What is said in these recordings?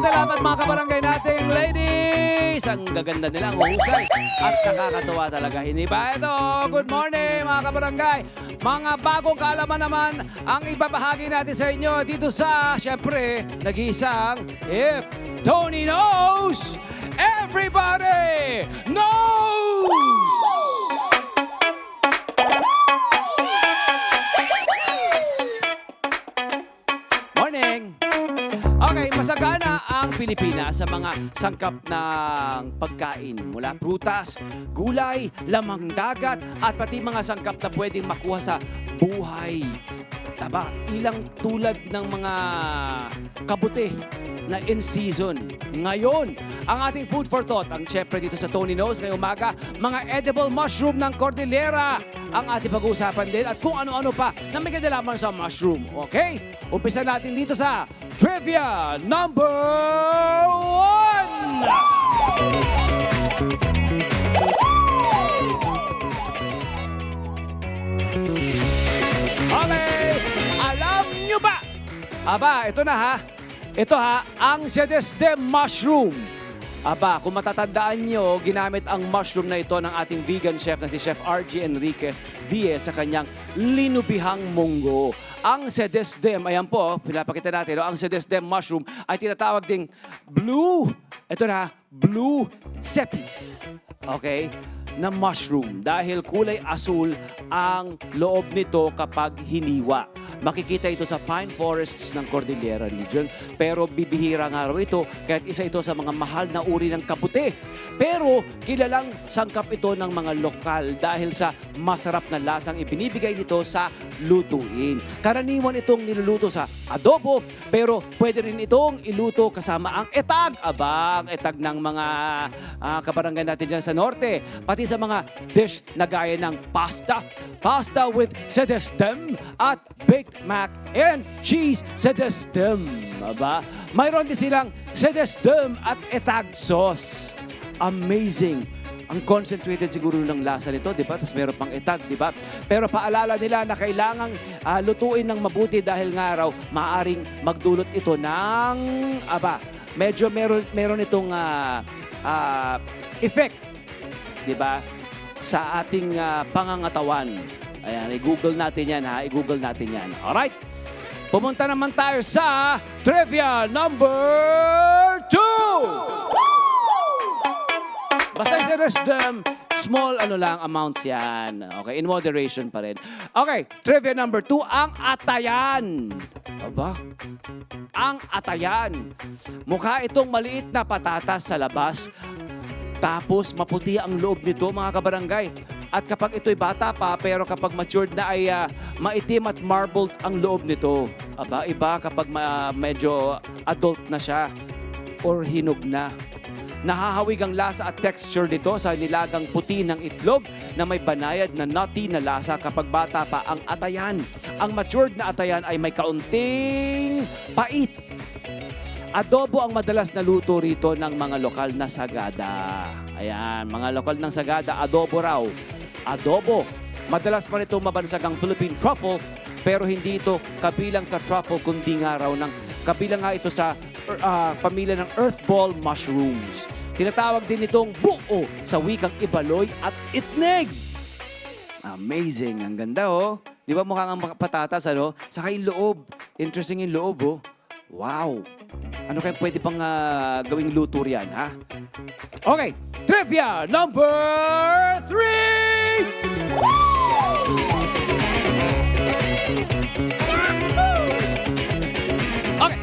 Salamat mga kabarangay nating ladies! Ang gaganda nila, ang husay at nakakatuwa talaga. Hindi ba? Ito, good morning mga kabarangay. Mga bagong kaalaman naman ang ibabahagi natin sa inyo dito sa, syempre, nag-iisang If Tony Knows, Everybody Knows! Morning! Okay, masagana ang Pilipinas sa mga sangkap ng pagkain mula prutas, gulay, lamang dagat at pati mga sangkap na pwedeng makuha sa buhay. Taba, ilang tulad ng mga kabuti na in season. Ngayon, ang ating food for thought, ang syempre dito sa Tony Knows ngayong umaga, mga edible mushroom ng Cordillera ang ating pag-uusapan din at kung ano-ano pa na may kadalaman sa mushroom. Okay? Umpisa natin dito sa Trivia number 1! Okay, alam nyo ba? Aba, ito na ha. Ito ha, ang sedestem mushroom. Aba, kung matatandaan nyo, ginamit ang mushroom na ito ng ating vegan chef na si Chef R.G. Enriquez Diez sa kanyang linubihang munggo. Ang sedestem, ayan po, pinapakita natin, ang sedestem mushroom ay tinatawag ding blue, ito na, blue sepis. Okay? Na mushroom dahil kulay asul ang loob nito kapag hiniwa. Makikita ito sa pine forests ng Cordillera region pero bibihira nga raw ito kahit isa ito sa mga mahal na uri ng kabuti. Pero kilalang sangkap ito ng mga lokal dahil sa masarap na lasang ibinibigay nito sa lutuin. Karaniwan itong niluluto sa adobo pero pwede rin itong iluto kasama ang etag. Aba, ang etag ng mga kabarangay natin dyan sa norte. Pati sa mga dish na gaya ng pasta with sedestem at baked mac and cheese sedestem. Aba, mayroon din silang sedestem at etag sauce. Amazing. Ang concentrated siguro ng lasa nito, di ba? Tapos meron pang etag, di ba? Pero paalala nila na kailangang lutuin ng mabuti dahil nga raw maaring magdulot ito ng, medyo meron itong effect, di ba? Sa ating pangangatawan. Ayan, i-google natin yan ha, i-google natin yan. Alright? Pumunta naman tayo sa Trivia number 2! Basta yung sedestem, small amounts yan. Okay, in moderation pa rin. Okay, trivia number 2, ang atayan. Aba? Ang atayan. Mukha itong maliit na patatas sa labas. Tapos maputi ang loob nito mga kabarangay. At kapag ito'y bata pa, pero kapag matured na ay maitim at marbled ang loob nito. Aba, iba kapag medyo adult na siya or hinog na. Nahahawig ang lasa at texture nito sa nilagang puti ng itlog na may banayad na nutty na lasa kapag bata pa ang atayan. Ang matured na atayan ay may kaunting pait. Adobo ang madalas na luto rito ng mga lokal na sagada. Ayan, mga lokal ng sagada, adobo raw. Adobo. Madalas pa nito mabansagang Philippine truffle, pero hindi ito kabilang sa truffle, kundi nga raw kabilang nga ito sa pamilya ng earthball mushrooms. Tinatawag din itong buo sa wikang Ibaloy at Itneg. Amazing. Ang ganda, oh. Di ba mukhang ang patatas, ano? Saka yung loob. Interesting yung loob, oh. Wow. Ano kaya pwede pang gawing luto riyan, ha? Okay, trivia number 3! Okay,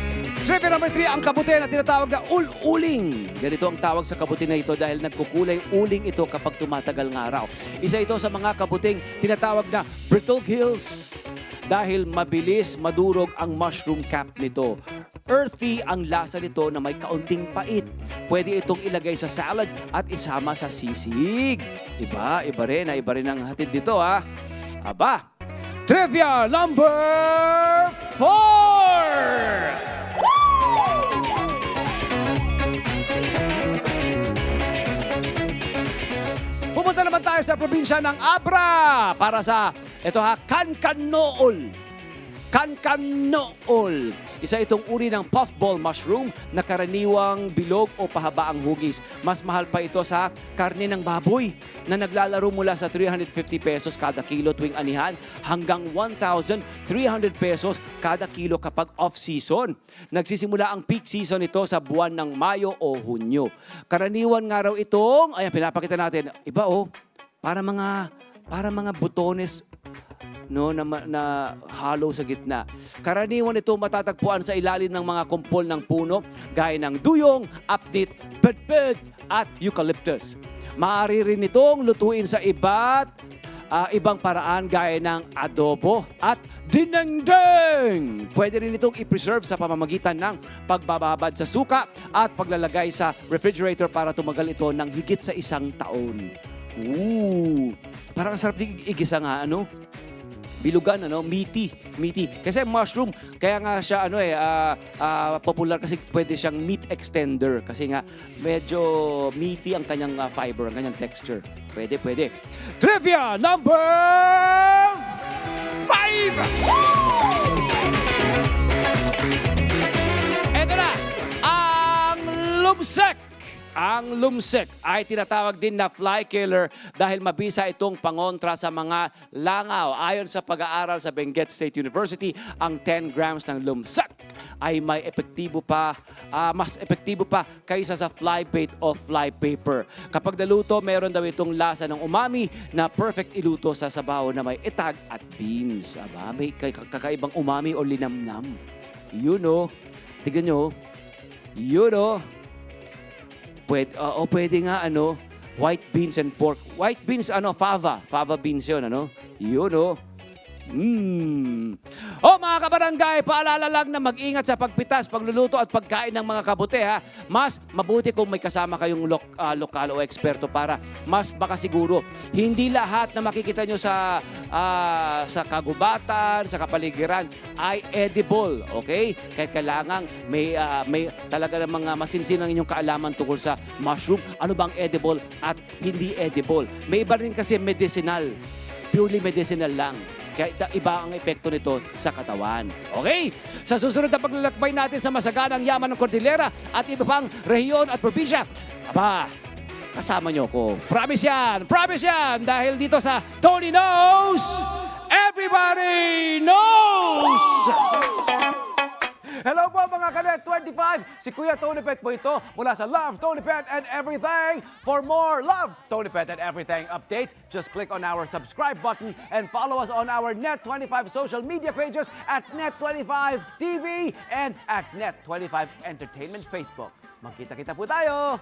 trivia number 3, ang kabuti na tinatawag na ul-uling. Ganito ang tawag sa kabuti na ito dahil nagkukulay uling ito kapag tumatagal ng araw. Isa ito sa mga kabuting tinatawag na brittle gills dahil mabilis madurog ang mushroom cap nito. Earthy ang lasa nito na may kaunting pait. Pwede itong ilagay sa salad at isama sa sisig. Iba rin ang hatid dito ha. Aba, trivia number 4! Pumunta naman tayo sa probinsya ng Abra para sa, ito ha, Cancanool. Cancanool. Isa itong uri ng puffball mushroom na karaniwang bilog o pahaba ang hugis. Mas mahal pa ito sa karne ng baboy na naglalaro mula sa 350 pesos kada kilo tuwing anihan hanggang 1,300 pesos kada kilo kapag off-season. Nagsisimula ang peak season ito sa buwan ng Mayo o Hunyo. Karaniwan nga raw itong, ayan pinapakita natin, iba para mga butones no na hollow sa gitna. Karaniwan ito matatagpuan sa ilalim ng mga kumpol ng puno gaya ng duyong, apdit, pedped at eucalyptus. Maaari rin itong lutuin sa ibang paraan gaya ng adobo at dinengdeng. Pwede rin itong i-preserve sa pamamagitan ng pagbababad sa suka at paglalagay sa refrigerator para tumagal ito ng higit sa 1 taon. Parang sarap din igisa nga, bilugan, meaty. Kasi mushroom, kaya nga siya popular kasi pwede siyang meat extender kasi nga medyo meaty ang kanyang fiber, ang kanyang texture. Pwede. Trivia number 5! Ito na, ang lumsek. Ang lumsek ay tinatawag din na fly killer dahil mabisa itong pangontra sa mga langaw. Ayon sa pag-aaral sa Benguet State University, ang 10 grams ng lumsek ay mas epektibo pa kaysa sa fly bait o fly paper. Kapag naluto, meron daw itong lasa ng umami na perfect iluto sa sabaw na may itag at beans. May kakaibang umami o linamnam. Tignan nyo. Pwede nga, white beans and pork. White beans, fava. Fava beans yun, mga kabarangay, paalala lang na mag-ingat sa pagpitas, pagluluto at pagkain ng mga kabute, ha. Mas mabuti kung may kasama kayong lokal o eksperto para mas makasiguro. Hindi lahat na makikita nyo sa kagubatan, sa kapaligiran ay edible, okay? Kaya kailangan may talaga ng mga masinsinang inyong kaalaman tungkol sa mushroom. Ano bang edible at hindi edible? May iba rin kasi medicinal. Purely medicinal lang. Kaya iba ang epekto nito sa katawan. Okay? Sa susunod na paglalakbay natin sa masaganang yaman ng Cordillera at iba pang rehiyon at probinsya, kasama nyo ko. Promise yan! Dahil dito sa Tony Knows, everybody knows! Hello po mga Kanet 25! Si Kuya Tony Pet po ito mula sa Love, Tony Pet and Everything. For more Love, Tony Pet and Everything updates, just click on our subscribe button and follow us on our Net25 social media pages at Net25 TV and at Net25 Entertainment Facebook. Magkita-kita po tayo!